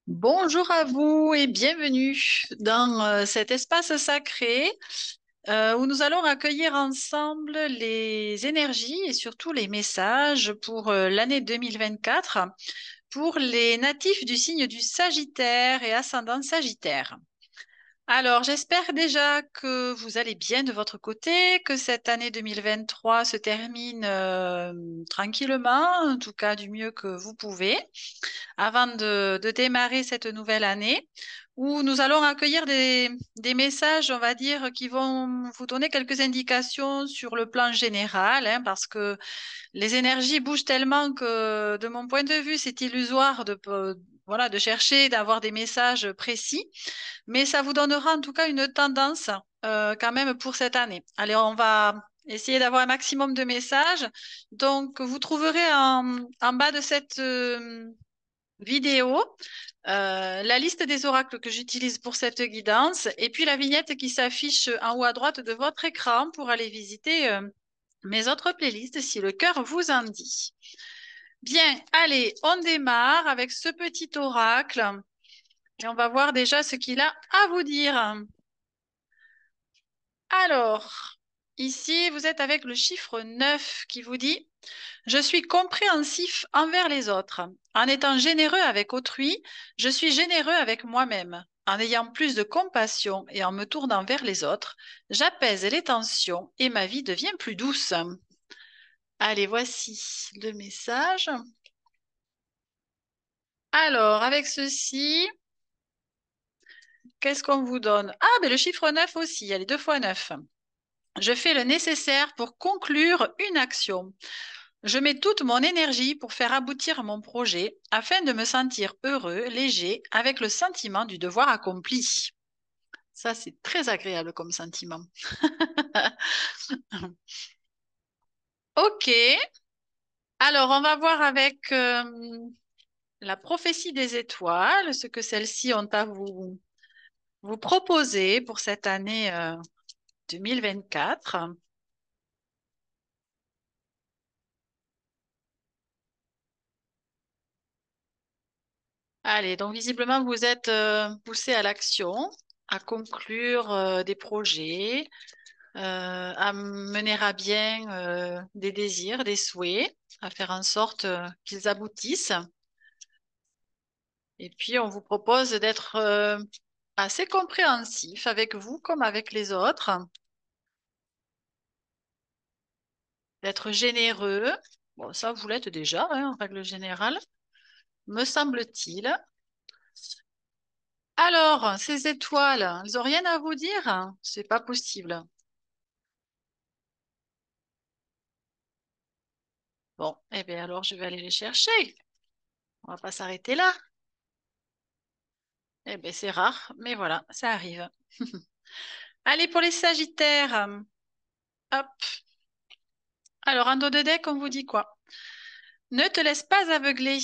Bonjour à vous et bienvenue dans cet espace sacré où nous allons accueillir ensemble les énergies et surtout les messages pour l'année 2024 pour les natifs du signe du Sagittaire et ascendant Sagittaire. Alors, j'espère déjà que vous allez bien de votre côté, que cette année 2023 se termine tranquillement, en tout cas du mieux que vous pouvez avant de démarrer cette nouvelle année où nous allons accueillir des messages, on va dire, qui vont vous donner quelques indications sur le plan général, hein, parce que les énergies bougent tellement que, de mon point de vue, c'est illusoire voilà, de chercher, d'avoir des messages précis, mais ça vous donnera en tout cas une tendance quand même pour cette année. Allez, on va essayer d'avoir un maximum de messages. Donc, vous trouverez en bas de cette vidéo, la liste des oracles que j'utilise pour cette guidance et puis la vignette qui s'affiche en haut à droite de votre écran pour aller visiter mes autres playlists si le cœur vous en dit. Bien, allez, on démarre avec ce petit oracle et on va voir déjà ce qu'il a à vous dire. Alors, ici, vous êtes avec le chiffre 9 qui vous dit: je suis compréhensif envers les autres. En étant généreux avec autrui, je suis généreux avec moi-même. En ayant plus de compassion et en me tournant vers les autres, j'apaise les tensions et ma vie devient plus douce. Allez, voici le message. Alors, avec ceci, qu'est-ce qu'on vous donne? Ah, mais le chiffre 9 aussi, allez, 2 fois 9. Je fais le nécessaire pour conclure une action. Je mets toute mon énergie pour faire aboutir mon projet afin de me sentir heureux, léger, avec le sentiment du devoir accompli. Ça, c'est très agréable comme sentiment. Ok, alors on va voir avec la prophétie des étoiles, ce que celles-ci ont à vous proposer pour cette année 2024. Allez, donc visiblement, vous êtes poussé à l'action, à conclure des projets, à mener à bien des désirs, des souhaits, à faire en sorte qu'ils aboutissent. Et puis, on vous propose d'être assez compréhensif avec vous comme avec les autres, d'être généreux. Bon, ça, vous l'êtes déjà, hein, en règle générale, me semble-t-il. Alors, ces étoiles, elles n'ont rien à vous dire? C'est pas possible. Bon, eh bien alors, je vais aller les chercher. On va pas s'arrêter là. Eh bien, c'est rare, mais voilà, ça arrive. Allez, pour les Sagittaires. Hop. Alors, en dos de deck, on vous dit quoi? Ne te laisse pas aveugler.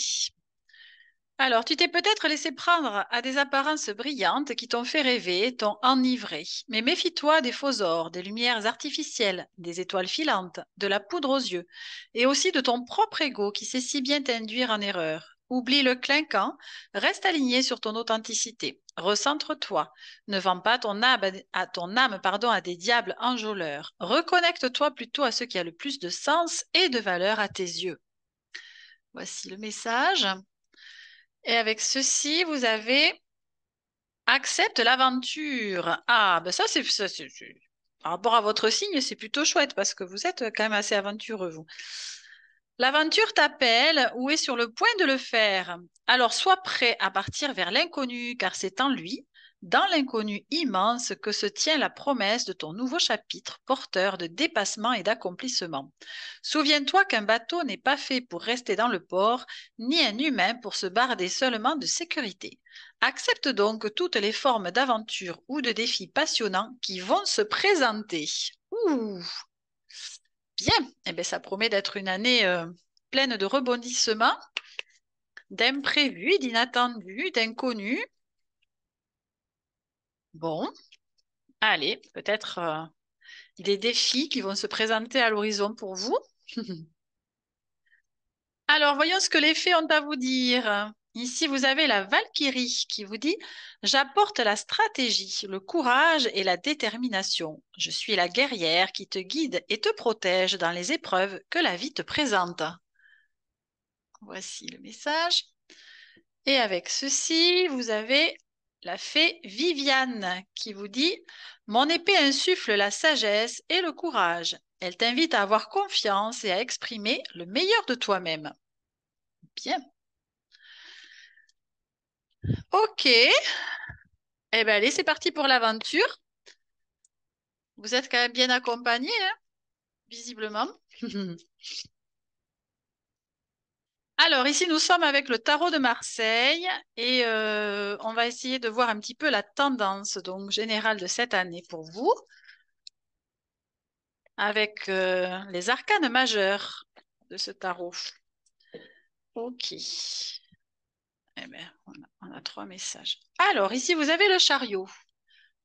Alors, tu t'es peut-être laissé prendre à des apparences brillantes qui t'ont fait rêver, t'ont enivré. Mais méfie-toi des faux ors, des lumières artificielles, des étoiles filantes, de la poudre aux yeux, et aussi de ton propre ego qui sait si bien t'induire en erreur. Oublie le clinquant, reste aligné sur ton authenticité. Recentre-toi. Ne vends pas ton âme, pardon, à des diables enjôleurs. Reconnecte-toi plutôt à ce qui a le plus de sens et de valeur à tes yeux. Voici le message. Et avec ceci, vous avez accepte l'aventure. Ah, ben par rapport à votre signe, c'est plutôt chouette parce que vous êtes quand même assez aventureux, vous. L'aventure t'appelle ou est sur le point de le faire. Alors sois prêt à partir vers l'inconnu, car c'est en lui, dans l'inconnu immense, que se tient la promesse de ton nouveau chapitre, porteur de dépassement et d'accomplissement. Souviens-toi qu'un bateau n'est pas fait pour rester dans le port, ni un humain pour se barder seulement de sécurité. Accepte donc toutes les formes d'aventure ou de défis passionnants qui vont se présenter. Ouh, bien, eh bien, ça promet d'être une année pleine de rebondissements, d'imprévus, d'inattendus, d'inconnus. Bon, allez, peut-être des défis qui vont se présenter à l'horizon pour vous. Alors, voyons ce que les fées ont à vous dire. Ici, vous avez la Valkyrie qui vous dit: j'apporte la stratégie, le courage et la détermination. Je suis la guerrière qui te guide et te protège dans les épreuves que la vie te présente. Voici le message. Et avec ceci, vous avez la fée Viviane qui vous dit: mon épée insuffle la sagesse et le courage. Elle t'invite à avoir confiance et à exprimer le meilleur de toi-même. Bien. Ok. Eh bien, allez, c'est parti pour l'aventure. Vous êtes quand même bien accompagné, hein, visiblement. Alors, ici, nous sommes avec le tarot de Marseille et on va essayer de voir un petit peu la tendance donc, générale de cette année pour vous avec les arcanes majeurs de ce tarot. Ok. Eh bien, on a trois messages. Alors, ici, vous avez le chariot.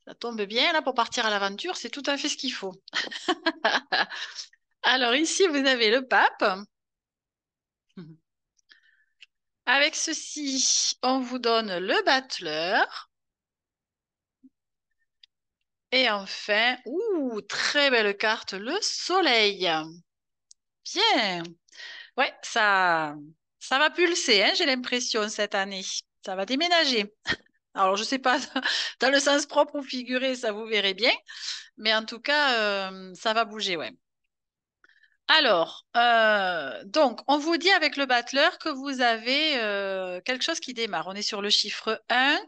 Ça tombe bien, là, pour partir à l'aventure, c'est tout à fait ce qu'il faut. Alors, ici, vous avez le pape. Avec ceci, on vous donne le battleur. Et enfin, très belle carte, le soleil. Bien. Ouais, ça va pulser, hein, j'ai l'impression, cette année. Ça va déménager. Alors, je ne sais pas dans le sens propre ou figuré, ça vous verrez bien. Mais en tout cas, ça va bouger, ouais. Alors, donc, on vous dit avec le battleur que vous avez quelque chose qui démarre. On est sur le chiffre 1.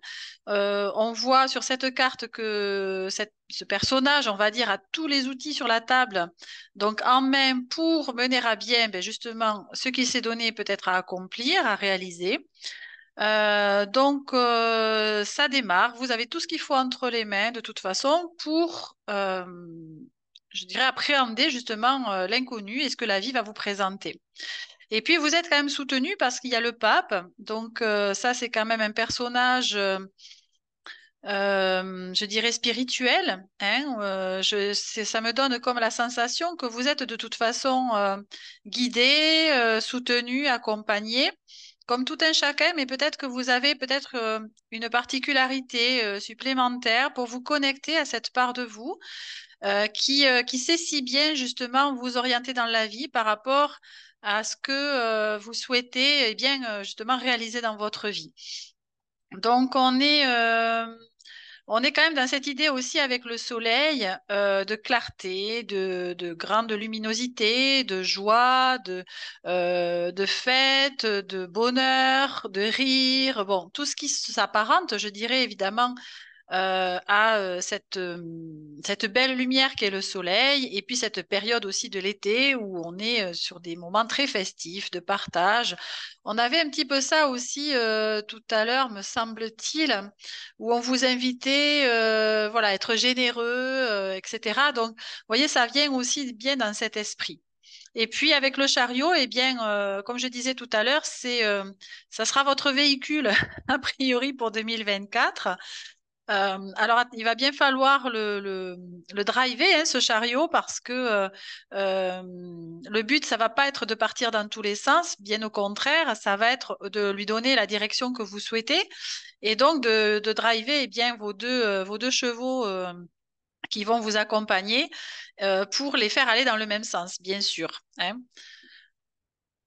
On voit sur cette carte que ce personnage, on va dire, a tous les outils sur la table, donc en main pour mener à bien ben, justement ce qu'il s'est donné peut-être à accomplir, à réaliser. Donc, ça démarre. Vous avez tout ce qu'il faut entre les mains, de toute façon, pour, je dirais, appréhender justement l'inconnu et ce que la vie va vous présenter. Et puis, vous êtes quand même soutenu parce qu'il y a le pape. Donc, ça, c'est quand même un personnage, je dirais, spirituel. Hein. Ça me donne comme la sensation que vous êtes de toute façon guidé, soutenu, accompagné comme tout un chacun, mais peut-être que vous avez peut-être une particularité supplémentaire pour vous connecter à cette part de vous qui sait si bien justement vous orienter dans la vie par rapport à ce que vous souhaitez bien justement réaliser dans votre vie. Donc on est quand même dans cette idée aussi avec le soleil de clarté, de grande luminosité, de joie, de fête, de bonheur, de rire. Bon, tout ce qui s'apparente, je dirais évidemment à cette belle lumière qu'est le soleil, et puis cette période aussi de l'été où on est sur des moments très festifs, de partage. On avait un petit peu ça aussi tout à l'heure, me semble-t-il, où on vous invitait voilà, à être généreux, etc. Donc, vous voyez, ça vient aussi bien dans cet esprit. Et puis avec le chariot, eh bien, comme je disais tout à l'heure, ça sera votre véhicule a priori pour 2024. Alors, il va bien falloir le driver, hein, ce chariot, parce que euh, le but, ça va pas être de partir dans tous les sens, bien au contraire, ça va être de lui donner la direction que vous souhaitez, et donc de driver eh bien, vos deux chevaux qui vont vous accompagner pour les faire aller dans le même sens, bien sûr. Hein.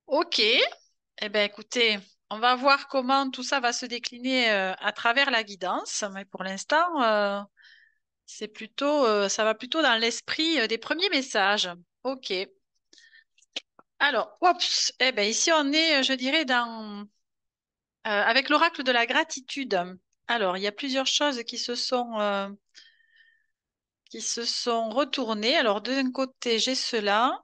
Ok, eh bien, écoutez, on va voir comment tout ça va se décliner à travers la guidance, mais pour l'instant... ça va plutôt dans l'esprit des premiers messages. Ok. Alors, oups, eh ben ici on est, je dirais, avec l'oracle de la gratitude. Alors, il y a plusieurs choses qui se sont retournées. Alors, d'un côté, j'ai cela,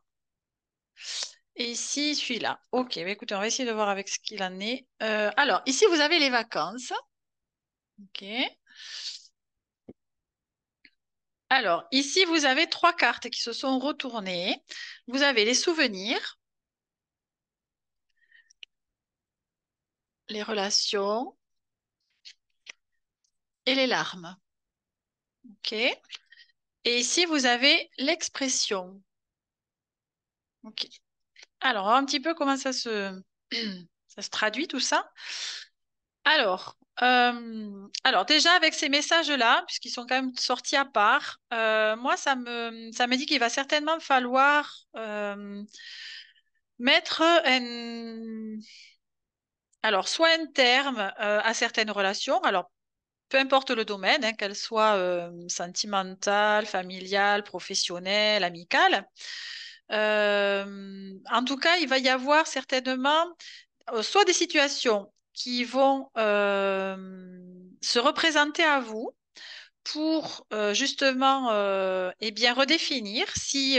et ici, celui-là. Ok, bah, écoutez, on va essayer de voir avec ce qu'il en est. Alors, ici, vous avez les vacances. Ok. Alors, ici, vous avez trois cartes qui se sont retournées. Vous avez les souvenirs, les relations et les larmes. OK. Et ici, vous avez l'expression. OK. Alors, on va voir un petit peu comment ça se traduit tout ça. Alors déjà avec ces messages-là, puisqu'ils sont quand même sortis à part, moi ça me dit qu'il va certainement falloir mettre alors soit un terme à certaines relations. Alors peu importe le domaine, hein, qu'elle soit sentimentale, familiale, professionnelle, amicale. En tout cas, il va y avoir certainement soit des situations qui vont se représenter à vous pour justement eh bien redéfinir si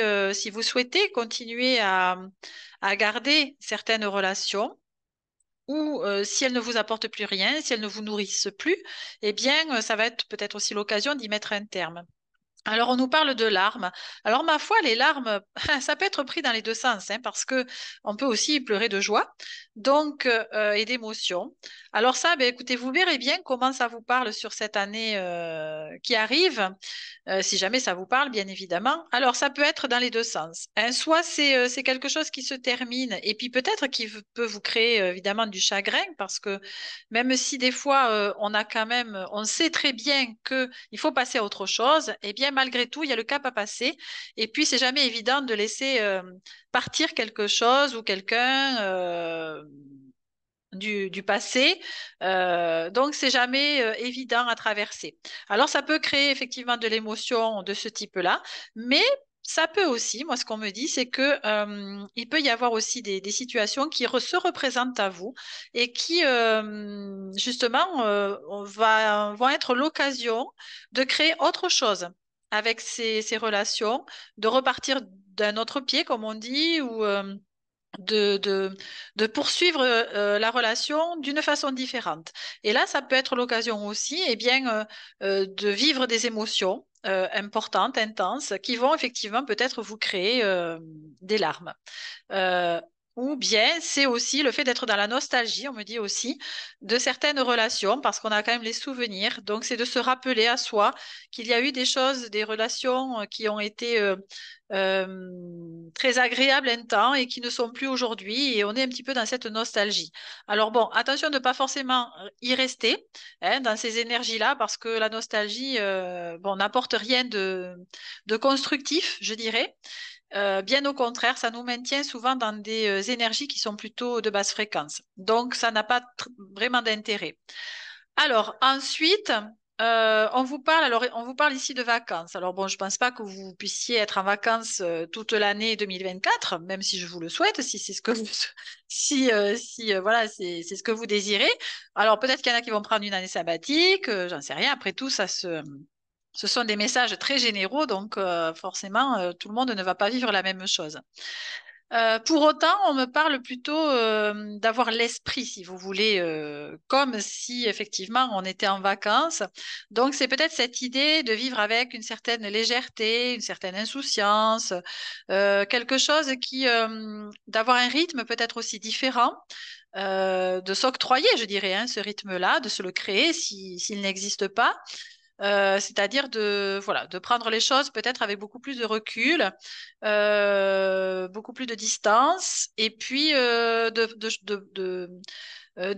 vous souhaitez continuer à garder certaines relations ou si elles ne vous apportent plus rien, si elles ne vous nourrissent plus, eh bien ça va être peut-être aussi l'occasion d'y mettre un terme. Alors, on nous parle de larmes. Alors, ma foi, les larmes, ça peut être pris dans les deux sens, hein, parce que on peut aussi pleurer de joie, donc et d'émotion. Alors ça, ben, écoutez, vous verrez bien comment ça vous parle sur cette année qui arrive, si jamais ça vous parle, bien évidemment. Alors, ça peut être dans les deux sens, hein. Soit c'est quelque chose qui se termine, et puis peut-être peut vous créer évidemment du chagrin, parce que même si des fois on sait très bien que il faut passer à autre chose, et bien malgré tout, il y a le cap à passer. Et puis, c'est jamais évident de laisser partir quelque chose ou quelqu'un du passé. Donc, c'est jamais évident à traverser. Alors, ça peut créer effectivement de l'émotion de ce type-là, mais ça peut aussi, moi, ce qu'on me dit, c'est que il peut y avoir aussi des situations qui se représentent à vous et qui, justement, vont être l'occasion de créer autre chose avec ces relations, de repartir d'un autre pied, comme on dit, ou de, de, de poursuivre la relation d'une façon différente. Et là, ça peut être l'occasion aussi, eh bien, de vivre des émotions importantes, intenses, qui vont effectivement peut-être vous créer des larmes. Euh, ou bien c'est aussi le fait d'être dans la nostalgie, on me dit aussi, de certaines relations, parce qu'on a quand même les souvenirs. Donc, c'est de se rappeler à soi qu'il y a eu des choses, des relations qui ont été très agréables un temps et qui ne sont plus aujourd'hui. Et on est un petit peu dans cette nostalgie. Alors bon, attention de ne pas forcément y rester hein, dans ces énergies-là, parce que la nostalgie, bon, n'apporte rien de constructif, je dirais. Bien au contraire, ça nous maintient souvent dans des énergies qui sont plutôt de basse fréquence. Donc, ça n'a pas vraiment d'intérêt. Alors, ensuite, on vous parle ici de vacances. Alors bon, je pense pas que vous puissiez être en vacances toute l'année 2024, même si je vous le souhaite, si c'est ce que vous, si voilà, c'est ce que vous désirez. Alors peut-être qu'il y en a qui vont prendre une année sabbatique, j'en sais rien. Après tout, ce sont des messages très généraux, donc forcément, tout le monde ne va pas vivre la même chose. Pour autant, on me parle plutôt d'avoir l'esprit, si vous voulez, comme si effectivement on était en vacances. Donc, c'est peut-être cette idée de vivre avec une certaine légèreté, une certaine insouciance, quelque chose d'avoir un rythme peut-être aussi différent, de s'octroyer, je dirais, hein, ce rythme-là, de se le créer s'il n'existe pas. C'est-à-dire voilà, de prendre les choses peut-être avec beaucoup plus de recul, beaucoup plus de distance, et puis de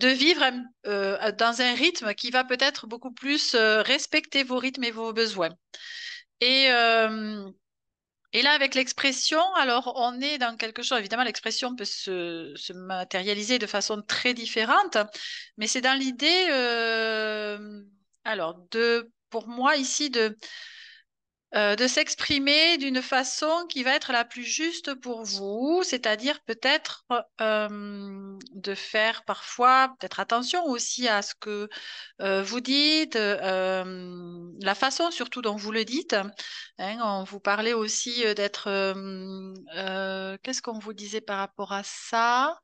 vivre dans un rythme qui va peut-être beaucoup plus respecter vos rythmes et vos besoins. Et, euh, et là, avec l'expression, alors on est dans quelque chose, évidemment, l'expression peut se matérialiser de façon très différente, mais c'est dans l'idée, alors, pour moi ici, de s'exprimer d'une façon qui va être la plus juste pour vous, c'est-à-dire peut-être de faire parfois peut-être attention aussi à ce que vous dites, la façon surtout dont vous le dites. Hein, on vous parlait aussi d'être, qu'est-ce qu'on vous disait par rapport à ça?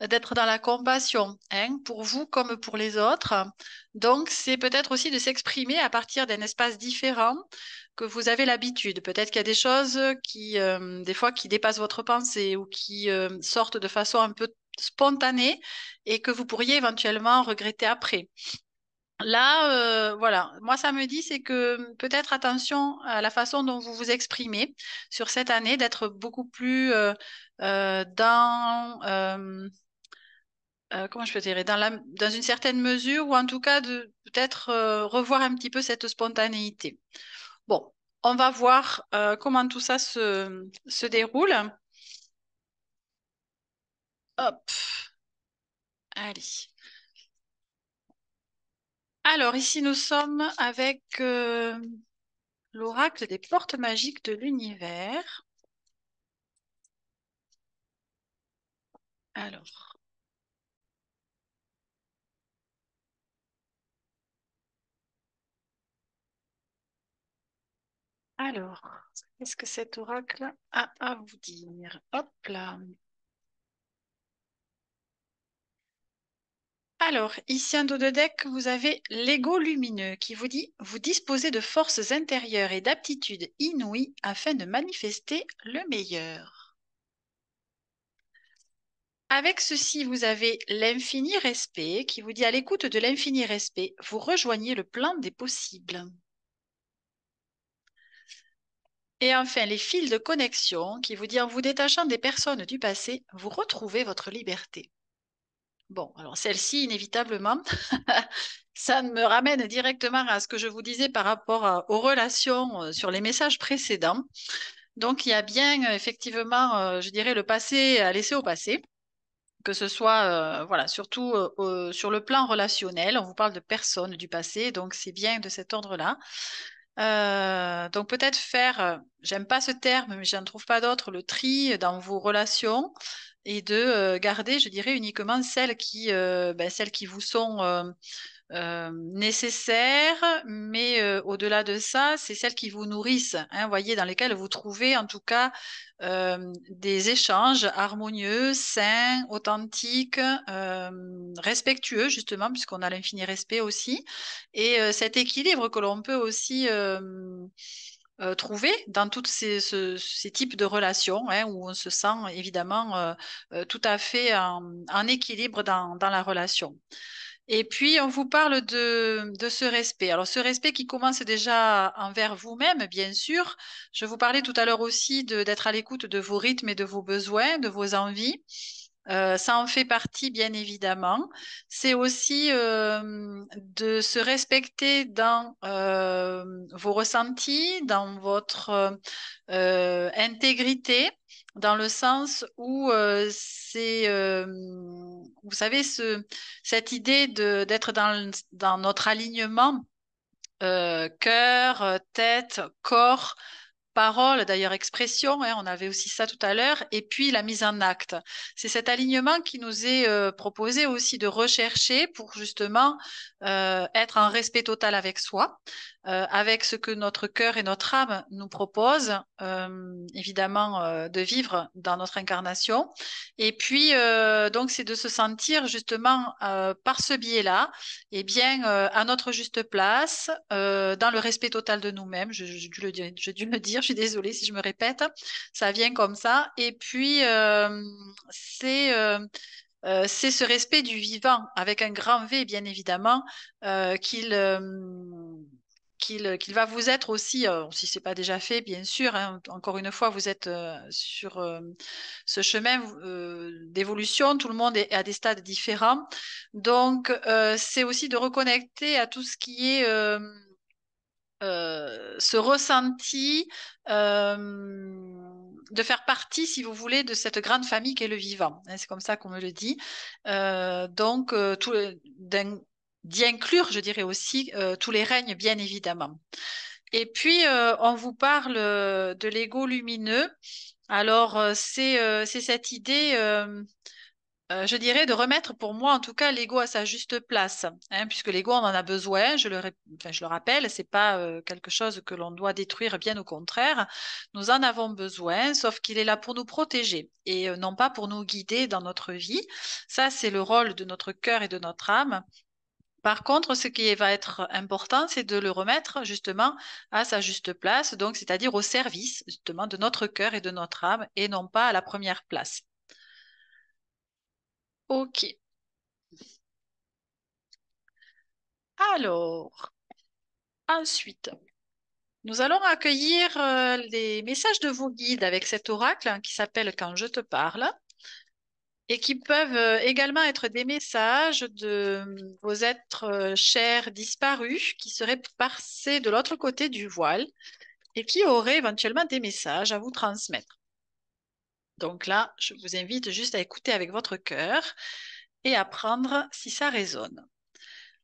D'être dans la compassion, hein, pour vous comme pour les autres. Donc, c'est peut-être aussi de s'exprimer à partir d'un espace différent que vous avez l'habitude. Peut-être qu'il y a des choses qui, des fois, qui dépassent votre pensée ou qui sortent de façon un peu spontanée et que vous pourriez éventuellement regretter après. Là, voilà, moi ça me dit c'est que peut-être attention à la façon dont vous vous exprimez sur cette année, d'être beaucoup plus dans comment je peux dire, dans une certaine mesure, ou en tout cas de peut-être revoir un petit peu cette spontanéité. Bon, on va voir comment tout ça se déroule. Hop, allez. Alors, ici, nous sommes avec l'oracle des portes magiques de l'univers. Alors, alors, qu'est-ce que cet oracle a à vous dire? Hop là. Alors, ici en dos de deck, vous avez l'ego lumineux qui vous dit: vous disposez de forces intérieures et d'aptitudes inouïes afin de manifester le meilleur. Avec ceci, vous avez l'infini respect qui vous dit: à l'écoute de l'infini respect, vous rejoignez le plan des possibles. Et enfin, les fils de connexion qui vous dit: en vous détachant des personnes du passé, vous retrouvez votre liberté. Bon, alors celle-ci, inévitablement, ça me ramène directement à ce que je vous disais par rapport aux relations sur les messages précédents. Donc, il y a bien effectivement, je dirais, le passé à laisser au passé, que ce soit, voilà, surtout sur le plan relationnel. On vous parle de personnes du passé, donc c'est bien de cet ordre-là. Donc peut-être faire, j'aime pas ce terme, mais j'en trouve pas d'autre, le tri dans vos relations et de garder, je dirais, uniquement celles qui vous sont nécessaires, mais au-delà de ça, c'est celles qui vous nourrissent, hein, voyez, dans lesquelles vous trouvez en tout cas des échanges harmonieux, sains, authentiques, respectueux, justement, puisqu'on a l'infini respect aussi, et cet équilibre que l'on peut aussi trouver dans tous ces types de relations, hein, où on se sent évidemment tout à fait en équilibre dans la relation. Et puis, on vous parle de ce respect. Alors, ce respect qui commence déjà envers vous-même, bien sûr. Je vous parlais tout à l'heure aussi d'être à l'écoute de vos rythmes et de vos besoins, de vos envies. Ça en fait partie, bien évidemment. C'est aussi de se respecter dans vos ressentis, dans votre intégrité, dans le sens où vous savez, cette idée d'être dans notre alignement, cœur, tête, corps, parole, d'ailleurs expression, hein, on avait aussi ça tout à l'heure, et puis la mise en acte. C'est cet alignement qui nous est proposé aussi de rechercher pour justement être en respect total avec soi, avec ce que notre cœur et notre âme nous proposent, évidemment de vivre dans notre incarnation. Et puis donc c'est de se sentir justement par ce biais-là, eh bien à notre juste place, dans le respect total de nous-mêmes. J'ai dû le dire, je suis désolée si je me répète, ça vient comme ça. Et puis, c'est ce respect du vivant, avec un grand V, bien évidemment, qu'il va vous être aussi, si ce n'est pas déjà fait, bien sûr, hein, encore une fois, vous êtes sur ce chemin d'évolution, tout le monde est à des stades différents. Donc, c'est aussi de reconnecter à tout ce qui est ce ressenti, de faire partie, si vous voulez, de cette grande famille qu'est le vivant. Hein, c'est comme ça qu'on me le dit. Donc, d'y inclure, je dirais aussi, tous les règnes, bien évidemment. Et puis, on vous parle de l'ego lumineux. Alors, c'est cette idée, je dirais, de remettre pour moi, en tout cas, l'ego à sa juste place, hein, puisque l'ego, on en a besoin. Enfin, je le rappelle, c'est pas quelque chose que l'on doit détruire, bien au contraire. Nous en avons besoin, sauf qu'il est là pour nous protéger et non pas pour nous guider dans notre vie. Ça, c'est le rôle de notre cœur et de notre âme. Par contre, ce qui va être important, c'est de le remettre justement à sa juste place, donc c'est-à-dire au service justement de notre cœur et de notre âme, et non pas à la première place. Ok. Alors, ensuite, nous allons accueillir les messages de vos guides avec cet oracle, hein, qui s'appelle Quand je te parle. et qui peuvent également être des messages de vos êtres chers disparus qui seraient passés de l'autre côté du voile et qui auraient éventuellement des messages à vous transmettre. Donc là, je vous invite juste à écouter avec votre cœur et à prendre si ça résonne.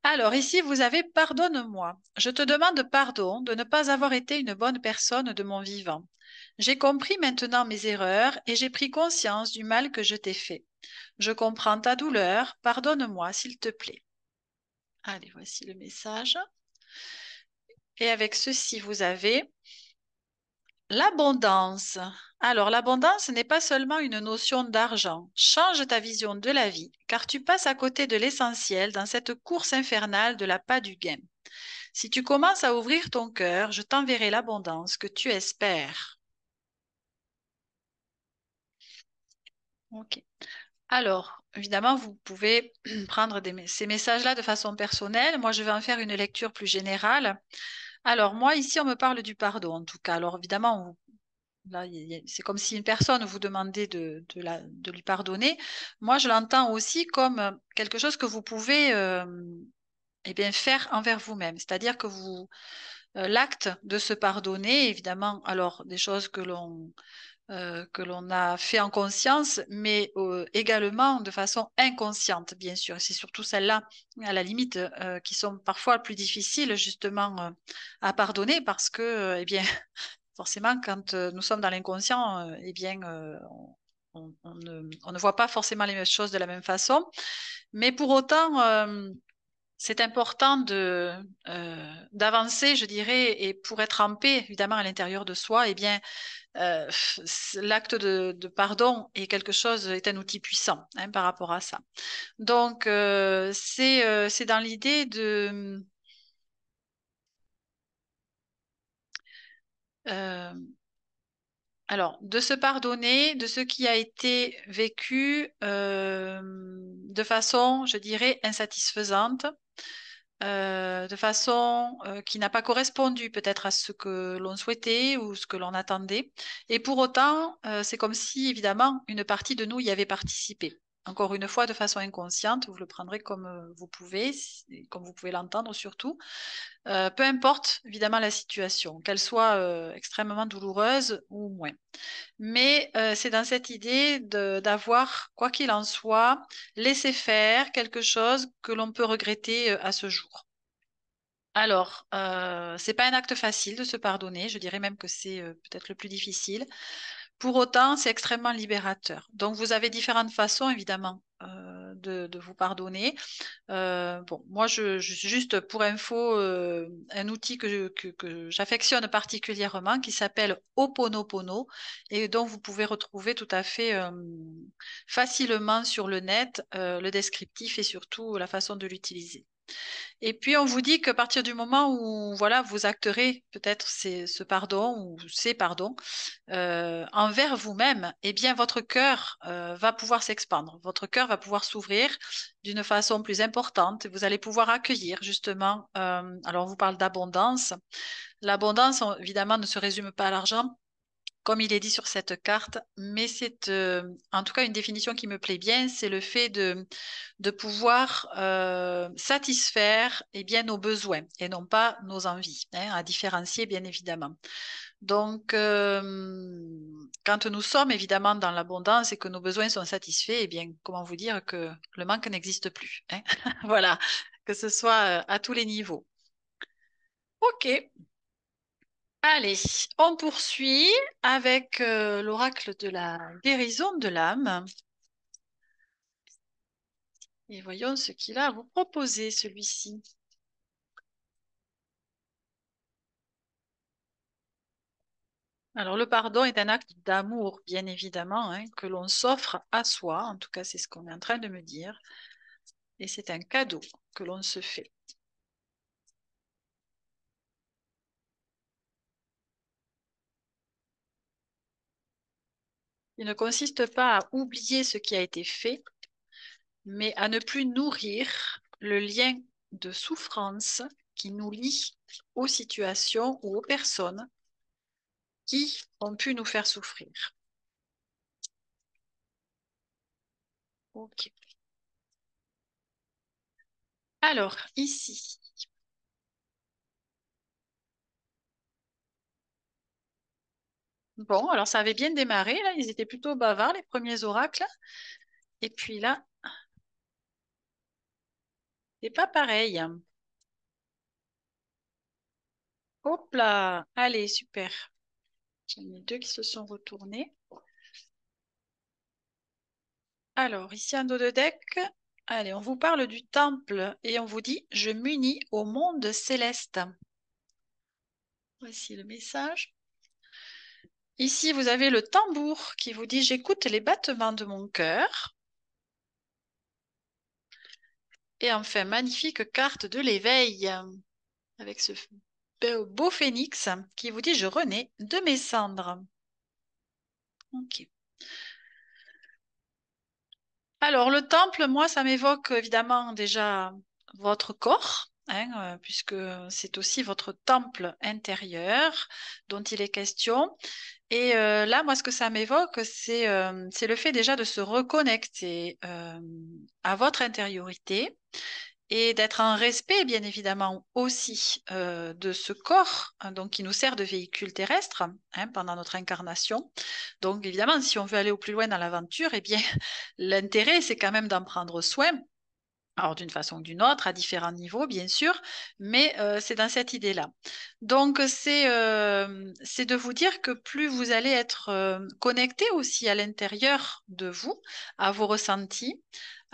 Alors ici, vous avez pardonne-moi. Je te demande pardon de ne pas avoir été une bonne personne de mon vivant. J'ai compris maintenant mes erreurs et j'ai pris conscience du mal que je t'ai fait. Je comprends ta douleur. Pardonne-moi, s'il te plaît. Allez, voici le message. Et avec ceci, vous avez l'abondance. Alors, l'abondance n'est pas seulement une notion d'argent. Change ta vision de la vie, car tu passes à côté de l'essentiel dans cette course infernale de la pas du gain. Si tu commences à ouvrir ton cœur, je t'enverrai l'abondance que tu espères. Ok. Alors, évidemment, vous pouvez prendre ces messages-là de façon personnelle. Moi, je vais en faire une lecture plus générale. Alors, moi, ici, on me parle du pardon, en tout cas. Alors, évidemment, là, c'est comme si une personne vous demandait de lui pardonner. Moi, je l'entends aussi comme quelque chose que vous pouvez eh bien, faire envers vous-même. C'est-à-dire que l'acte de se pardonner, évidemment, alors des choses que l'on a fait en conscience, mais également de façon inconsciente, bien sûr. C'est surtout celles-là, à la limite, qui sont parfois plus difficiles justement à pardonner parce que, eh bien, forcément, quand nous sommes dans l'inconscient, eh bien, on ne voit pas forcément les choses de la même façon. Mais pour autant, c'est important d'avancer, je dirais, et pour être en paix, évidemment, à l'intérieur de soi, eh bien, euh, l'acte de pardon est quelque chose, est un outil puissant hein, par rapport à ça. Donc, c'est dans l'idée euh, alors, de se pardonner de ce qui a été vécu de façon, je dirais, insatisfaisante, de façon qui n'a pas correspondu peut-être à ce que l'on souhaitait ou ce que l'on attendait. Et pour autant, c'est comme si, évidemment, une partie de nous y avait participé. Encore une fois, de façon inconsciente, vous le prendrez comme vous pouvez, comme vous pouvez l'entendre surtout. Peu importe, évidemment, la situation, qu'elle soit extrêmement douloureuse ou moins. Mais c'est dans cette idée d'avoir, quoi qu'il en soit, laissé faire quelque chose que l'on peut regretter à ce jour. Alors, c'est pas un acte facile de se pardonner, je dirais même que c'est peut-être le plus difficile. Pour autant, c'est extrêmement libérateur. Donc, vous avez différentes façons, évidemment, de vous pardonner. Bon, moi, juste pour info, un outil que j'affectionne particulièrement qui s'appelle Ho'oponopono et dont vous pouvez retrouver tout à fait facilement sur le net le descriptif et surtout la façon de l'utiliser. Et puis, on vous dit qu'à partir du moment où voilà, vous acterez peut-être ce pardon ou ces pardons envers vous-même, eh bien, votre cœur va pouvoir s'expandre. Votre cœur va pouvoir s'ouvrir d'une façon plus importante. Vous allez pouvoir accueillir justement. Alors, on vous parle d'abondance. L'abondance, évidemment, ne se résume pas à l'argent comme il est dit sur cette carte, mais c'est en tout cas une définition qui me plaît bien, c'est le fait de pouvoir satisfaire eh bien, nos besoins et non pas nos envies, hein, à différencier bien évidemment. Donc, quand nous sommes évidemment dans l'abondance et que nos besoins sont satisfaits, eh bien, comment vous dire que le manque n'existe plus, hein. Voilà, que ce soit à tous les niveaux. Ok, allez, on poursuit avec l'oracle de la guérison de l'âme. Et voyons ce qu'il a à vous proposer, celui-ci. Alors, le pardon est un acte d'amour, bien évidemment, hein, que l'on s'offre à soi. En tout cas, c'est ce qu'on est en train de me dire. Et c'est un cadeau que l'on se fait. Il ne consiste pas à oublier ce qui a été fait, mais à ne plus nourrir le lien de souffrance qui nous lie aux situations ou aux personnes qui ont pu nous faire souffrir. Ok. Alors, ici. Bon, alors ça avait bien démarré, là. Ils étaient plutôt bavards, les premiers oracles. Et puis là, c'est pas pareil. Hop là. Allez, super. J'en ai deux qui se sont retournés. Alors, ici un dos de deck. Allez, on vous parle du temple et on vous dit, je m'unis au monde céleste. Voici le message. Ici, vous avez le tambour qui vous dit, j'écoute les battements de mon cœur. Et enfin, magnifique carte de l'éveil avec ce beau phénix qui vous dit, je renais de mes cendres. Ok. Alors, le temple, moi, ça m'évoque évidemment déjà votre corps, hein, puisque c'est aussi votre temple intérieur dont il est question. Et là, moi, ce que ça m'évoque, c'est le fait déjà de se reconnecter à votre intériorité et d'être en respect, bien évidemment, aussi de ce corps, hein, donc qui nous sert de véhicule terrestre hein, pendant notre incarnation. Donc, évidemment, si on veut aller au plus loin dans l'aventure, eh bien, l'intérêt, c'est quand même d'en prendre soin. Alors, d'une façon ou d'une autre, à différents niveaux, bien sûr, mais c'est dans cette idée-là. Donc, c'est de vous dire que plus vous allez être connecté aussi à l'intérieur de vous, à vos ressentis,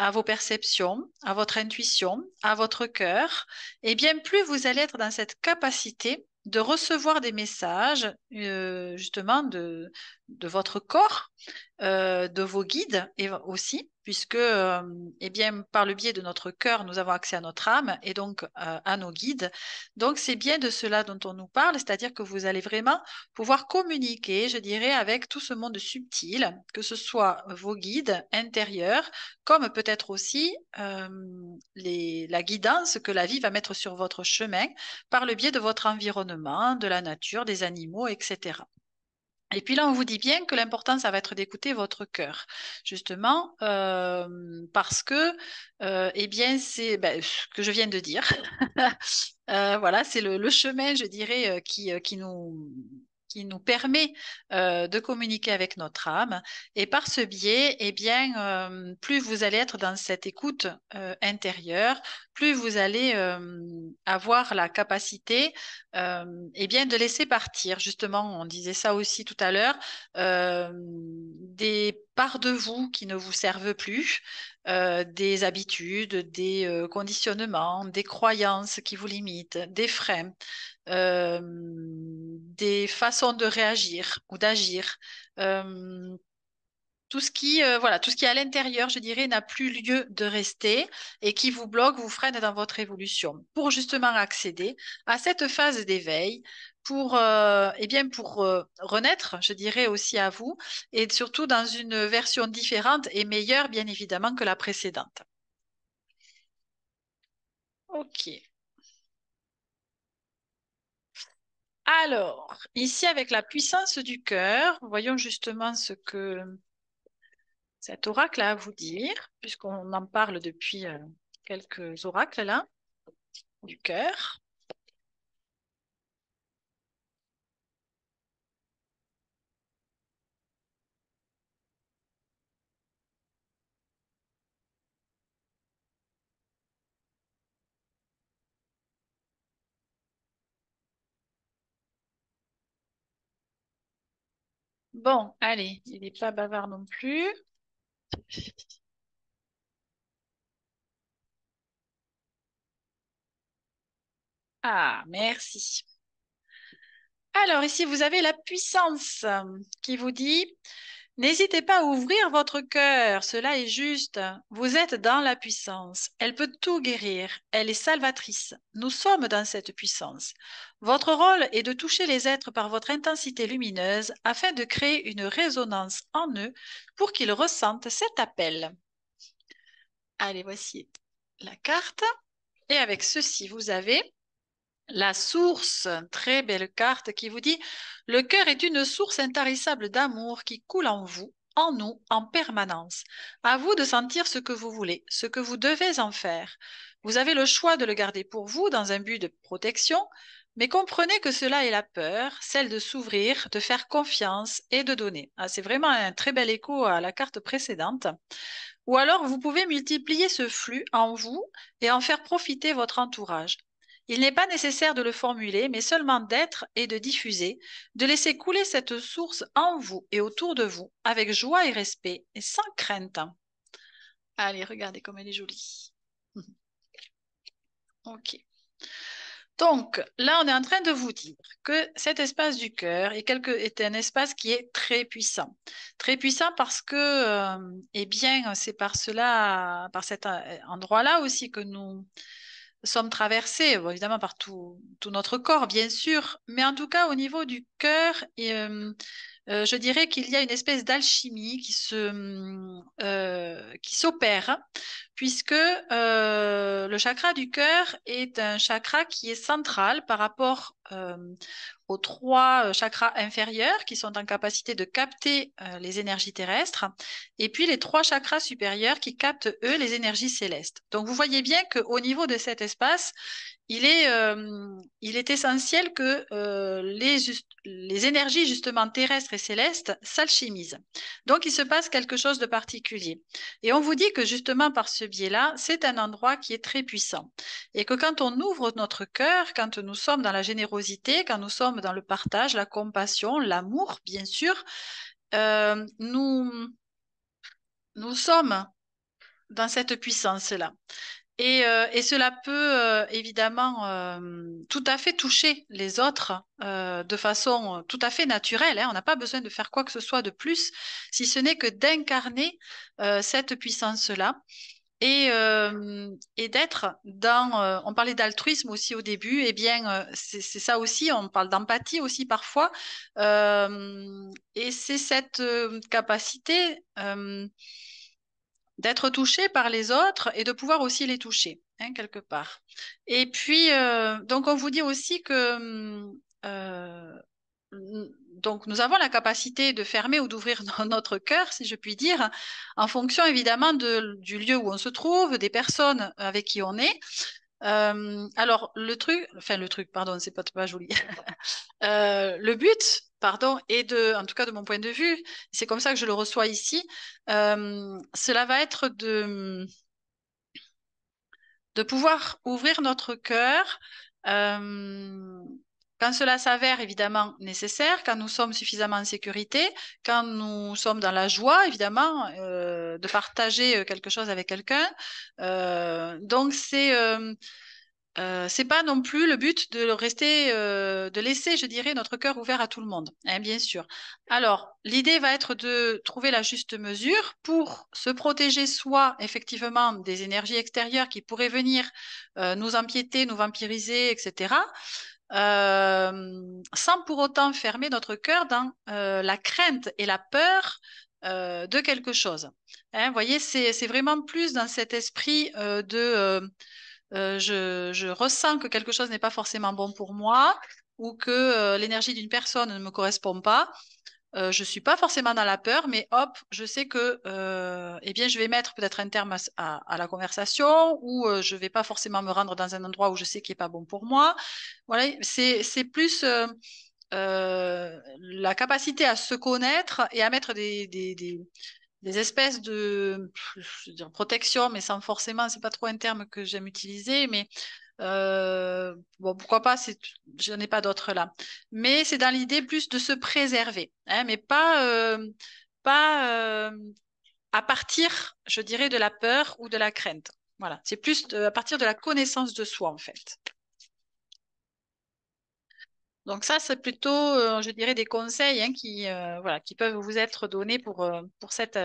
à vos perceptions, à votre intuition, à votre cœur, et bien plus vous allez être dans cette capacité de recevoir des messages, justement, de votre corps de vos guides et aussi, puisque eh bien, par le biais de notre cœur, nous avons accès à notre âme et donc à nos guides. Donc, c'est bien de cela dont on nous parle, c'est-à-dire que vous allez vraiment pouvoir communiquer, je dirais, avec tout ce monde subtil, que ce soit vos guides intérieurs, comme peut-être aussi la guidance que la vie va mettre sur votre chemin par le biais de votre environnement, de la nature, des animaux, etc. Et puis là, on vous dit bien que l'important, ça va être d'écouter votre cœur, justement, parce que, eh bien, c'est ben, ce que je viens de dire. Voilà, c'est le chemin, je dirais, qui nous permet de communiquer avec notre âme. Et par ce biais, eh bien, plus vous allez être dans cette écoute intérieure, plus vous allez avoir la capacité eh bien, de laisser partir. Justement, on disait ça aussi tout à l'heure, des parts de vous qui ne vous servent plus, des habitudes, des conditionnements, des croyances qui vous limitent, des freins, des façons de réagir ou d'agir. Euh, tout ce qui, voilà, tout ce qui est à l'intérieur, je dirais, n'a plus lieu de rester et qui vous bloque, vous freine dans votre évolution. Pour justement accéder à cette phase d'éveil, pour, eh bien, pour renaître, je dirais aussi à vous, et surtout dans une version différente et meilleure, bien évidemment, que la précédente. Ok. Alors, ici, avec la puissance du cœur, voyons justement ce que cet oracle a à vous dire, puisqu'on en parle depuis quelques oracles là, du cœur. Bon, allez, il n'est pas bavard non plus. Ah, merci. Alors, ici, vous avez la puissance qui vous dit, n'hésitez pas à ouvrir votre cœur, cela est juste. Vous êtes dans la puissance. Elle peut tout guérir. Elle est salvatrice. Nous sommes dans cette puissance. Votre rôle est de toucher les êtres par votre intensité lumineuse afin de créer une résonance en eux pour qu'ils ressentent cet appel. Allez, voici la carte. Et avec ceci, vous avez la source, très belle carte qui vous dit, le cœur est une source intarissable d'amour qui coule en vous, en nous en permanence. À vous de sentir ce que vous voulez, ce que vous devez en faire. Vous avez le choix de le garder pour vous dans un but de protection, mais comprenez que cela est la peur, celle de s'ouvrir, de faire confiance et de donner. Ah, c'est vraiment un très bel écho à la carte précédente. Ou alors, vous pouvez multiplier ce flux en vous et en faire profiter votre entourage. Il n'est pas nécessaire de le formuler, mais seulement d'être et de diffuser, de laisser couler cette source en vous et autour de vous, avec joie et respect, et sans crainte. Allez, regardez comme elle est jolie. Ok. Donc, là, on est en train de vous dire que cet espace du cœur est un espace qui est très puissant. Très puissant parce que, eh bien, c'est par cela, par cet endroit-là aussi que nous sommes traversés, bon, évidemment par tout notre corps, bien sûr, mais en tout cas au niveau du cœur, je dirais qu'il y a une espèce d'alchimie qui s'opère, hein, puisque le chakra du cœur est un chakra qui est central par rapport aux trois chakras inférieurs qui sont en capacité de capter les énergies terrestres, et puis les trois chakras supérieurs qui captent, eux, les énergies célestes. Donc vous voyez bien qu'au niveau de cet espace, il est essentiel que les énergies justement terrestres et célestes s'alchimisent. Donc il se passe quelque chose de particulier. Et on vous dit que justement par ce biais-là, c'est un endroit qui est très puissant. Et que quand on ouvre notre cœur, quand nous sommes dans la générosité, quand nous sommes dans le partage, la compassion, l'amour, bien sûr, euh, nous, nous sommes dans cette puissance-là. Et cela peut évidemment tout à fait toucher les autres de façon tout à fait naturelle, hein. On n'a pas besoin de faire quoi que ce soit de plus, si ce n'est que d'incarner cette puissance-là et d'être dans... on parlait d'altruisme aussi au début, eh bien c'est ça aussi, on parle d'empathie aussi parfois, et c'est cette capacité... d'être touché par les autres et de pouvoir aussi les toucher, hein, quelque part. Et puis, donc, on vous dit aussi que donc nous avons la capacité de fermer ou d'ouvrir notre cœur, si je puis dire, en fonction évidemment du lieu où on se trouve, des personnes avec qui on est. Alors, le truc, pardon, c'est pas joli. Le but, pardon, est en tout cas de mon point de vue, c'est comme ça que je le reçois ici, cela va être de pouvoir ouvrir notre cœur quand cela s'avère évidemment nécessaire, quand nous sommes suffisamment en sécurité, quand nous sommes dans la joie, évidemment, de partager quelque chose avec quelqu'un. Donc, c'est pas non plus le but de rester, de laisser, je dirais, notre cœur ouvert à tout le monde, hein, bien sûr. Alors, l'idée va être de trouver la juste mesure pour se protéger soi, effectivement, des énergies extérieures qui pourraient venir nous empiéter, nous vampiriser, etc. Sans pour autant fermer notre cœur dans la crainte et la peur de quelque chose. Hein, vous voyez, c'est vraiment plus dans cet esprit je ressens que quelque chose n'est pas forcément bon pour moi ou que l'énergie d'une personne ne me correspond pas. Je suis pas forcément dans la peur, mais hop, je sais que eh bien, je vais mettre peut-être un terme à la conversation ou je vais pas forcément me rendre dans un endroit où je sais qu'il est pas bon pour moi. Voilà, c'est plus la capacité à se connaître et à mettre des espèces de je veux dire, protection, mais sans forcément, c'est pas trop un terme que j'aime utiliser, mais bon, pourquoi pas, je n'en ai pas d'autres là. Mais c'est dans l'idée plus de se préserver, hein, mais pas à partir, je dirais, de la peur ou de la crainte. Voilà, c'est plus à partir de la connaissance de soi, en fait. Donc ça, c'est plutôt, je dirais, des conseils hein, voilà, qui peuvent vous être donnés pour cette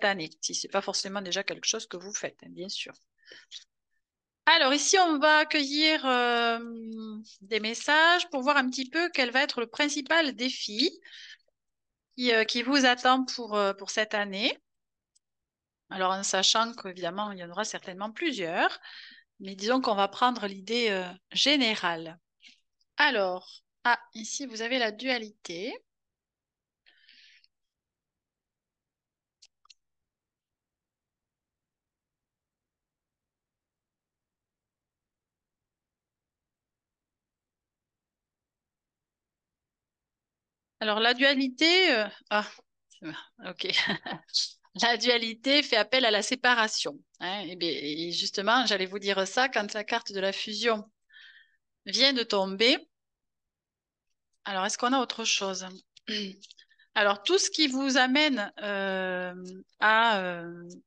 année, si ce n'est pas forcément déjà quelque chose que vous faites, hein, bien sûr. Alors ici, on va accueillir des messages pour voir un petit peu quel va être le principal défi qui vous attend pour cette année. Alors en sachant qu'évidemment, il y en aura certainement plusieurs, mais disons qu'on va prendre l'idée générale. Alors, ah, ici, vous avez la dualité. Alors, la dualité... ok. La dualité fait appel à la séparation, hein. Et justement, j'allais vous dire ça quand la carte de la fusion vient de tomber. Alors, est-ce qu'on a autre chose? Alors, tout ce qui vous amène à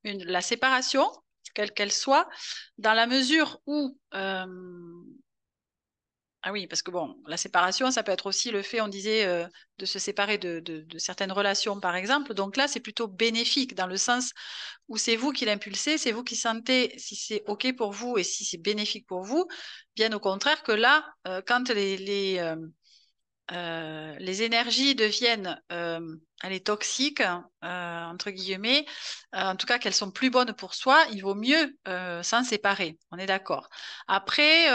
la séparation, quelle qu'elle soit, dans la mesure où ah oui, parce que bon, la séparation, ça peut être aussi le fait, on disait, de se séparer de certaines relations, par exemple. Donc là, c'est plutôt bénéfique dans le sens où c'est vous qui l'impulsez, c'est vous qui sentez si c'est OK pour vous et si c'est bénéfique pour vous. Bien au contraire que là, quand les énergies deviennent allez, toxiques, entre guillemets, en tout cas qu'elles sont plus bonnes pour soi, il vaut mieux s'en séparer. On est d'accord. Après,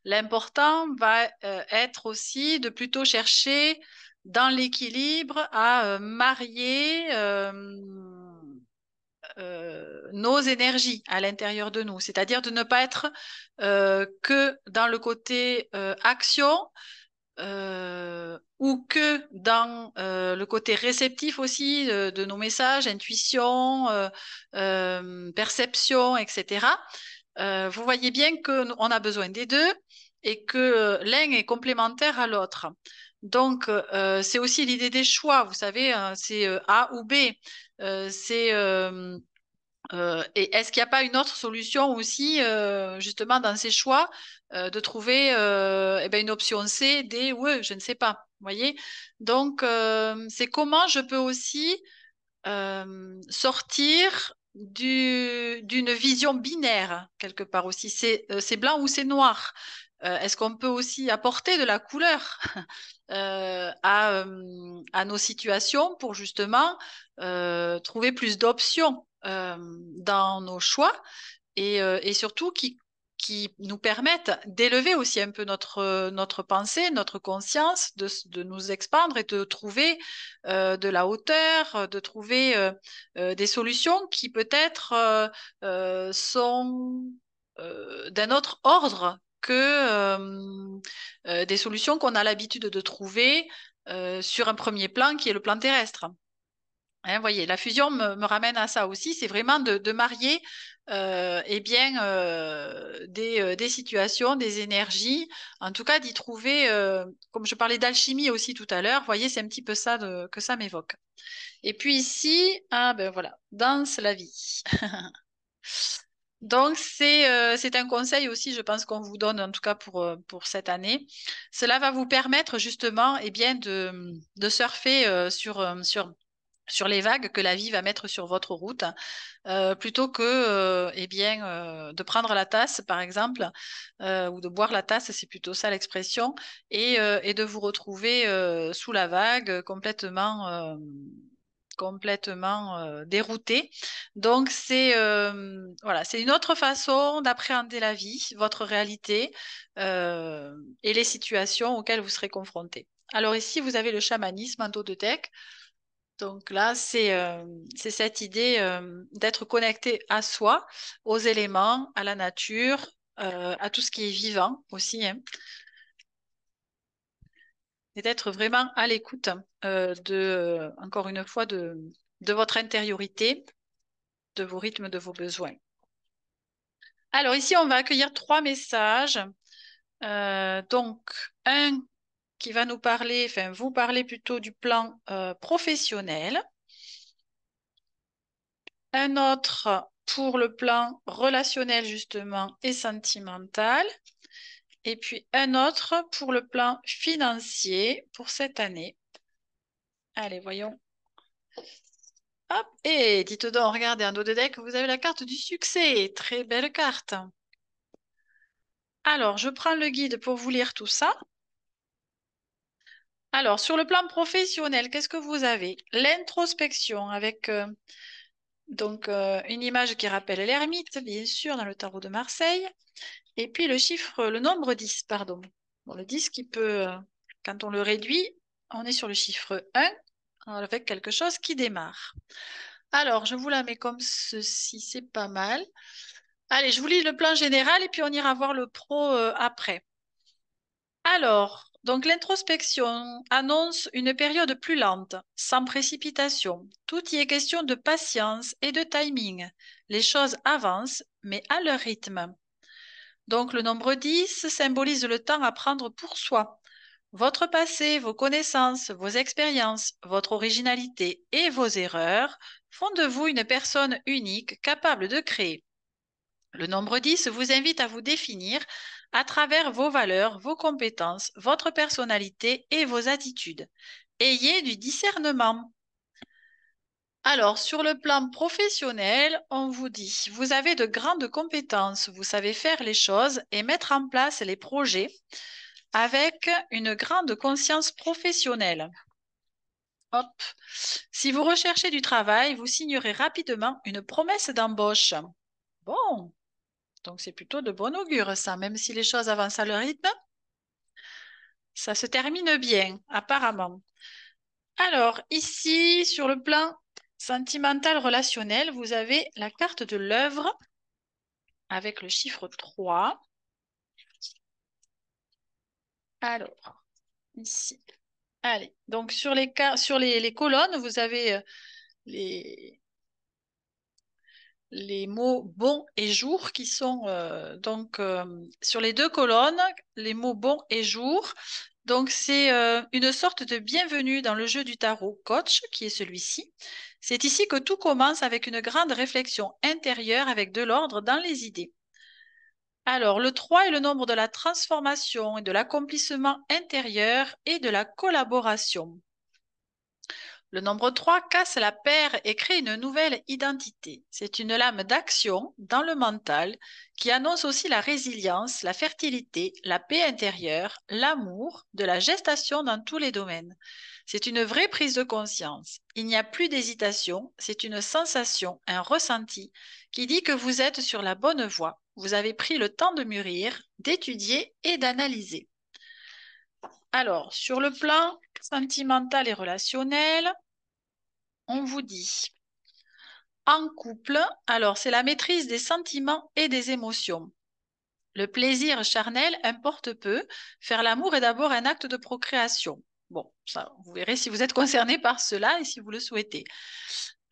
l'important va être aussi de plutôt chercher dans l'équilibre à marier nos énergies à l'intérieur de nous, c'est-à-dire de ne pas être que dans le côté action ou que dans le côté réceptif aussi de nos messages, intuition, perception, etc. Vous voyez bien qu'on a besoin des deux et que l'un est complémentaire à l'autre. Donc, c'est aussi l'idée des choix, vous savez, c'est A ou B. C'est et est-ce qu'il n'y a pas une autre solution aussi, justement, dans ces choix, de trouver eh ben, une option C, D ou E, je ne sais pas. Vous voyez? Donc, c'est comment je peux aussi sortir d'une vision binaire, quelque part aussi. C'est blanc ou c'est noir. Est-ce qu'on peut aussi apporter de la couleur à nos situations pour justement trouver plus d'options dans nos choix et surtout qui nous permettent d'élever aussi un peu notre pensée, notre conscience, de nous expandre et de trouver de la hauteur, de trouver des solutions qui peut-être sont d'un autre ordre que des solutions qu'on a l'habitude de trouver sur un premier plan qui est le plan terrestre. Hein, vous voyez, la fusion me ramène à ça aussi, c'est vraiment de marier eh bien, des situations, des énergies, en tout cas d'y trouver, comme je parlais d'alchimie aussi tout à l'heure, vous voyez, c'est un petit peu ça que ça m'évoque. Et puis ici, ah ben voilà, danse la vie. Donc c'est un conseil aussi, je pense qu'on vous donne en tout cas pour cette année. Cela va vous permettre justement eh bien, de surfer sur les vagues que la vie va mettre sur votre route, plutôt que eh bien, de prendre la tasse, par exemple, ou de boire la tasse, c'est plutôt ça l'expression, et de vous retrouver sous la vague complètement dérouté. Donc c'est voilà, c'est une autre façon d'appréhender la vie, votre réalité et les situations auxquelles vous serez confrontés. Alors ici, vous avez le chamanisme en dos de deck. Donc là, c'est cette idée d'être connecté à soi, aux éléments, à la nature, à tout ce qui est vivant aussi, hein, et d'être vraiment à l'écoute encore une fois, de votre intériorité, de vos rythmes, de vos besoins. Alors ici, on va accueillir 3 messages. Donc, un qui va nous parler, enfin vous parler plutôt du plan professionnel. Un autre pour le plan relationnel justement et sentimental. Et puis un autre pour le plan financier pour cette année. Allez, voyons. Hop, et dites donc, regardez, en dos de deck, vous avez la carte du succès. Très belle carte. Alors, je prends le guide pour vous lire tout ça. Alors, sur le plan professionnel, qu'est-ce que vous avez? L'introspection avec donc une image qui rappelle l'ermite, bien sûr, dans le tarot de Marseille. Et puis le nombre 10, pardon. Bon, le 10 qui peut, quand on le réduit, on est sur le chiffre 1 avec quelque chose qui démarre. Alors, je vous la mets comme ceci, c'est pas mal. Allez, je vous lis le plan général et puis on ira voir le pro après. Alors, Donc l'introspection annonce une période plus lente, sans précipitation. Tout y est question de patience et de timing. Les choses avancent, mais à leur rythme. Donc le nombre 10 symbolise le temps à prendre pour soi. Votre passé, vos connaissances, vos expériences, votre originalité et vos erreurs font de vous une personne unique capable de créer. Le nombre 10 vous invite à vous définir à travers vos valeurs, vos compétences, votre personnalité et vos attitudes. Ayez du discernement. Alors, sur le plan professionnel, on vous dit, vous avez de grandes compétences, vous savez faire les choses et mettre en place les projets avec une grande conscience professionnelle. Hop. Si vous recherchez du travail, vous signerez rapidement une promesse d'embauche. Bon, donc c'est plutôt de bon augure ça, même si les choses avancent à leur rythme, ça se termine bien, apparemment. Alors, ici, sur le plan sentimental relationnel, vous avez la carte de l'œuvre avec le chiffre 3. Alors, ici. Allez, donc sur les colonnes, vous avez les, les mots bon et jour qui sont sur les deux colonnes, les mots bon et jour. Donc c'est une sorte de bienvenue dans le jeu du tarot coach qui est celui-ci. C'est ici que tout commence avec une grande réflexion intérieure avec de l'ordre dans les idées. Alors, le 3 est le nombre de la transformation et de l'accomplissement intérieur et de la collaboration. Le nombre 3 casse la paire et crée une nouvelle identité. C'est une lame d'action dans le mental qui annonce aussi la résilience, la fertilité, la paix intérieure, l'amour, de la gestation dans tous les domaines. C'est une vraie prise de conscience. Il n'y a plus d'hésitation, c'est une sensation, un ressenti qui dit que vous êtes sur la bonne voie. Vous avez pris le temps de mûrir, d'étudier et d'analyser. Alors, sur le plan sentimental et relationnel, on vous dit en couple, alors c'est la maîtrise des sentiments et des émotions. Le plaisir charnel importe peu. Faire l'amour est d'abord un acte de procréation. Bon, ça, vous verrez si vous êtes concerné par cela et si vous le souhaitez.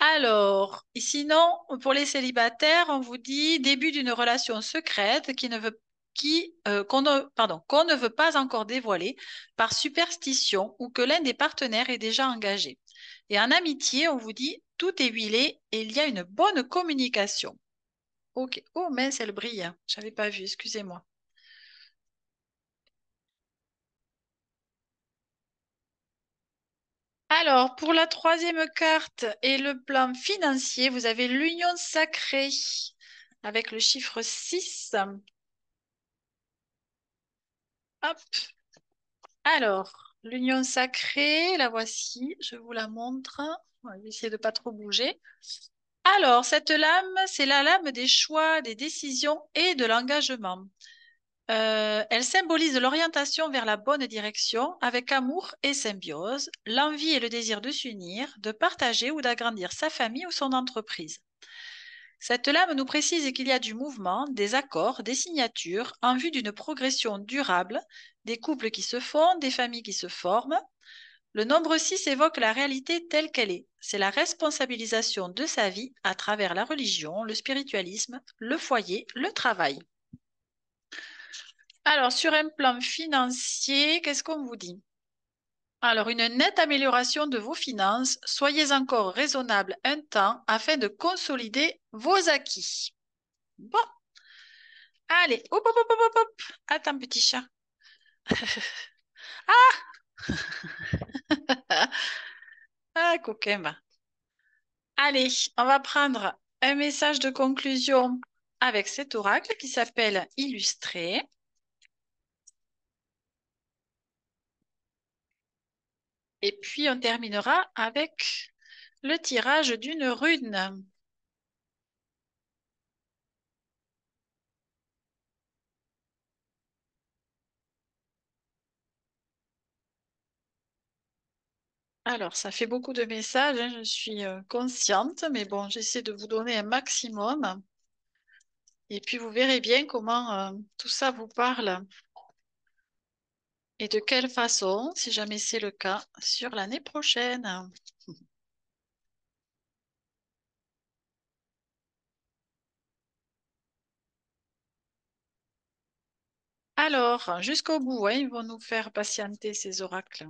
Alors, et sinon, pour les célibataires, on vous dit début d'une relation secrète qu'on ne veut pas encore dévoiler par superstition ou que l'un des partenaires est déjà engagé. Et en amitié, on vous dit tout est huilé et il y a une bonne communication. Ok. Oh mince, elle brille. J'avais pas vu, excusez-moi. Alors, pour la troisième carte et le plan financier, vous avez l'union sacrée avec le chiffre 6. Hop. Alors, l'union sacrée, la voici, je vous la montre. On va essayer de pas trop bouger. Alors, cette lame, c'est la lame des choix, des décisions et de l'engagement. Elle symbolise l'orientation vers la bonne direction avec amour et symbiose, l'envie et le désir de s'unir, de partager ou d'agrandir sa famille ou son entreprise. Cette lame nous précise qu'il y a du mouvement, des accords, des signatures en vue d'une progression durable, des couples qui se font, des familles qui se forment. Le nombre 6 évoque la réalité telle qu'elle est. C'est la responsabilisation de sa vie à travers la religion, le spiritualisme, le foyer, le travail. Alors, sur un plan financier, qu'est-ce qu'on vous dit? Alors, une nette amélioration de vos finances. Soyez encore raisonnable un temps afin de consolider vos acquis. Bon, allez, hop, hop, hop, hop, hop, hop. Attends, petit chat. Ah, coquin, va. Allez, on va prendre un message de conclusion avec cet oracle qui s'appelle Illustré. Et puis, on terminera avec le tirage d'une rune. Alors, ça fait beaucoup de messages, hein, je suis consciente, mais bon, j'essaie de vous donner un maximum. Et puis, vous verrez bien comment tout ça vous parle. Et de quelle façon, si jamais c'est le cas, sur l'année prochaine? Alors, jusqu'au bout, hein, ils vont nous faire patienter ces oracles.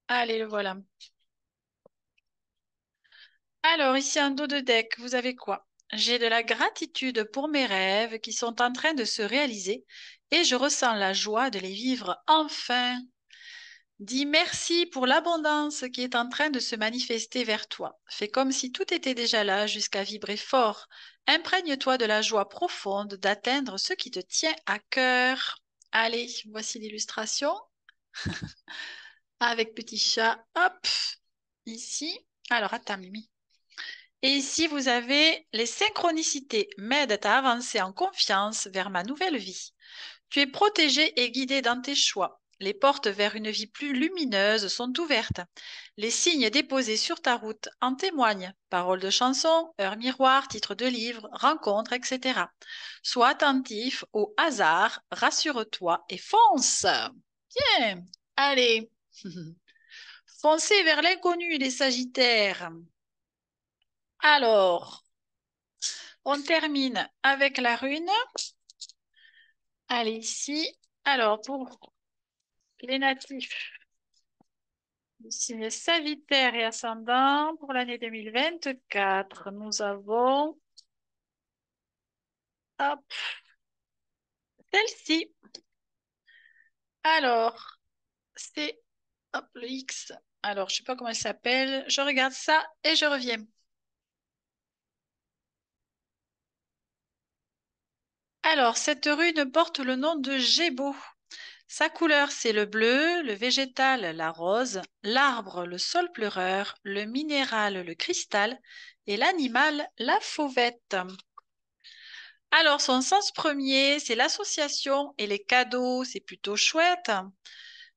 Allez, le voilà. Alors, ici, un dos de deck, vous avez quoi? J'ai de la gratitude pour mes rêves qui sont en train de se réaliser et je ressens la joie de les vivre enfin. Dis merci pour l'abondance qui est en train de se manifester vers toi. Fais comme si tout était déjà là jusqu'à vibrer fort. Imprègne-toi de la joie profonde d'atteindre ce qui te tient à cœur. Allez, voici l'illustration avec petit chat. Hop, ici. Alors, attends, Mimi. Et ici, vous avez les synchronicités m'aident à avancer en confiance vers ma nouvelle vie. Tu es protégé et guidé dans tes choix. Les portes vers une vie plus lumineuse sont ouvertes. Les signes déposés sur ta route en témoignent. Paroles de chansons, heures miroirs, titres de livres, rencontres, etc. Sois attentif au hasard, rassure-toi et fonce. Bien, allez. Foncez vers l'inconnu, les Sagittaires. Alors, on termine avec la rune. Allez, ici. Alors, pour les natifs du signe Sagittaire et ascendant, pour l'année 2024, nous avons hop, celle-ci. Alors, c'est hop, le X. Alors, je ne sais pas comment elle s'appelle. Je regarde ça et je reviens. Alors, cette rune porte le nom de Gébo. Sa couleur, c'est le bleu, le végétal, la rose, l'arbre, le saule pleureur, le minéral, le cristal et l'animal, la fauvette. Alors, son sens premier, c'est l'association et les cadeaux, c'est plutôt chouette.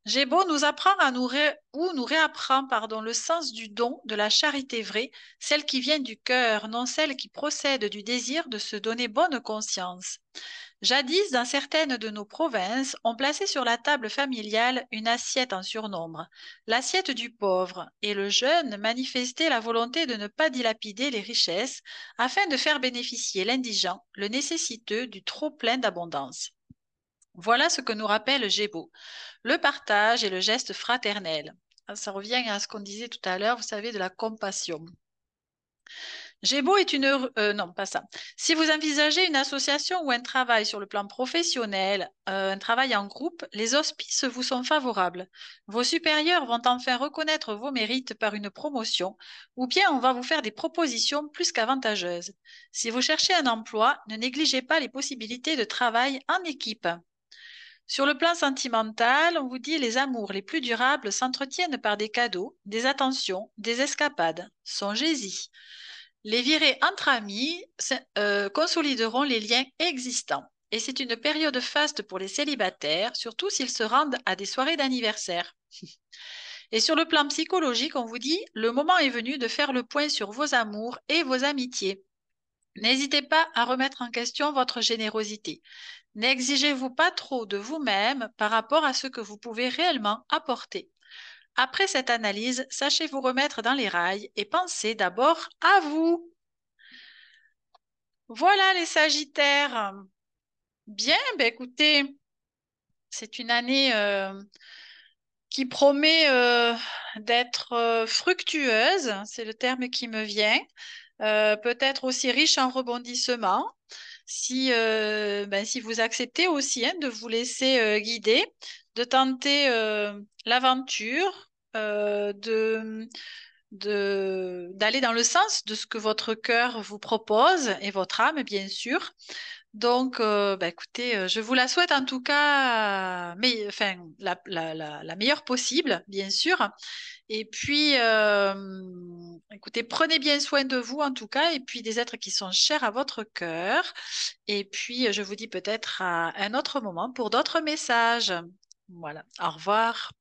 Gémeaux nous apprend à ou nous réapprend pardon, le sens du don, de la charité vraie, celle qui vient du cœur, non celle qui procède du désir de se donner bonne conscience. Jadis, dans certaines de nos provinces, on plaçait sur la table familiale une assiette en surnombre, l'assiette du pauvre, et le jeune manifestait la volonté de ne pas dilapider les richesses afin de faire bénéficier l'indigent, le nécessiteux du trop-plein d'abondance. Voilà ce que nous rappelle Gébo, le partage et le geste fraternel. Ça revient à ce qu'on disait tout à l'heure, vous savez, de la compassion. Gébo est une... non, pas ça. Si vous envisagez une association ou un travail sur le plan professionnel, un travail en groupe, les auspices vous sont favorables. Vos supérieurs vont enfin reconnaître vos mérites par une promotion, ou bien on va vous faire des propositions plus qu'avantageuses. Si vous cherchez un emploi, ne négligez pas les possibilités de travail en équipe. Sur le plan sentimental, on vous dit les amours les plus durables s'entretiennent par des cadeaux, des attentions, des escapades. Songez-y. Les virées entre amis consolideront les liens existants. Et c'est une période faste pour les célibataires, surtout s'ils se rendent à des soirées d'anniversaire. Et sur le plan psychologique, on vous dit, le moment est venu de faire le point sur vos amours et vos amitiés. N'hésitez pas à remettre en question votre générosité. N'exigez-vous pas trop de vous-même par rapport à ce que vous pouvez réellement apporter. Après cette analyse, sachez vous remettre dans les rails et pensez d'abord à vous. Voilà les Sagittaires. Bien, ben écoutez, c'est une année qui promet d'être fructueuse, c'est le terme qui me vient, peut-être aussi riche en rebondissements, si vous acceptez aussi hein, de vous laisser guider, de tenter l'aventure, d'aller dans le sens de ce que votre cœur vous propose et votre âme, bien sûr. Donc, écoutez, je vous la souhaite en tout cas, mais, enfin, la meilleure possible, bien sûr. Et puis, écoutez, prenez bien soin de vous en tout cas, et puis des êtres qui sont chers à votre cœur. Et puis, je vous dis peut-être à un autre moment pour d'autres messages. Voilà, au revoir.